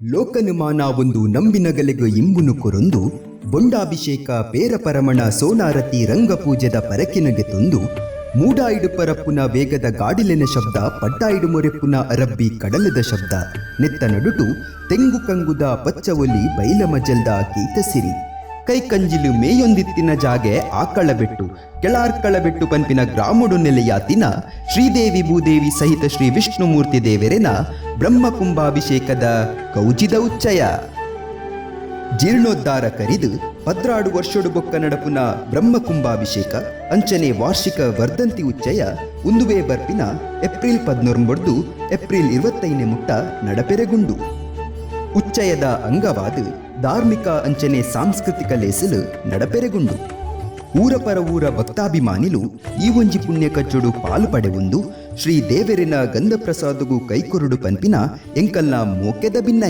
ಲೋಕನುಮಾನ ಒಂದು ನಂಬಿನಗಲೆಗು ಇಂಬುನು ಕೊರೊಂದು ಬೊಂಡಾಭಿಷೇಕ ಪೇರ ಪರಮಣ ಸೋನಾರತಿ ರಂಗಪೂಜೆದ ಪರಕಿನಗೆ ತಂದು ಮೂಡಾಯಿಡು ಪರಪ್ಪುನ ವೇಗದ ಗಾಡಿಲೆನ ಶಬ್ದ ಪಡ್ಡಾಯಿಡು ಮೊರೆಪ್ಪುನ ಅರಬ್ಬಿ ಕಡಲದ ಶಬ್ದ ನೆತ್ತ ನಡುಟು ತೆಂಗು ಕಂಗುದ ಪಚ್ಚ ಒಲಿ ಬೈಲ ಮಜಲ್ದ ಗೀತ ಸಿರಿ ಕೈಕಂಜಿಲು ಮೇಯೊಂದಿತ್ತಿನ ಜಾಗೆ ಆಕಳಬೆಟ್ಟು ಕೆಳಾರ್ಕಳಬೆಟ್ಟು ಪಂಪಿನ ಗ್ರಾಮುಡು ನೆಲೆಯಾತಿನ ಶ್ರೀದೇವಿ ಭೂದೇವಿ ಸಹಿತ ಶ್ರೀ ವಿಷ್ಣುಮೂರ್ತಿ ದೇವರೆನ ಬ್ರಹ್ಮಕುಂಭಾಭಿಷೇಕದ ಕೌಜಿದ ಉಚ್ಚಯ ಜೀರ್ಣೋದ್ಧಾರ ಕರಿದು 16 ವರ್ಷೋಡು ಬೊಕ್ಕ ನಡಪುನ ಬ್ರಹ್ಮಕುಂಭಾಭಿಷೇಕ ಅಂಚನೆ ವಾರ್ಷಿಕ ವರ್ಧಂತಿ ಉಚ್ಚಯ ಉಂದುವೆ ಬರ್ಪಿನ ಏಪ್ರಿಲ್ 14 ಏಪ್ರಿಲ್ 25 ಮುಟ್ಟ ನಡಪೆರೆಗುಂಡು ಉಚ್ಚಯದ ಅಂಗವಾದ ಧಾರ್ಮಿಕ ಅಂಚನೆ ಸಾಂಸ್ಕೃತಿಕ ಲೇಸಲು ನಡಪೆರೆಗುಂಡು ಊರಪರ ಊರ ಭಕ್ತಾಭಿಮಾನಿಲು ಈ ಒಂಜಿ ಪುಣ್ಯ ಕಚ್ಚುಡು ಪಾಲು ಪಡೆವುಂದು ಶ್ರೀ ದೇವರಿನ ಗಂಧ ಪ್ರಸಾದಗೂ ಕೈಕೊರುಡು ಪಂಪಿನ ಎಂಕಲ್ನ ಮೋಕೆದ ಭಿನ್ನ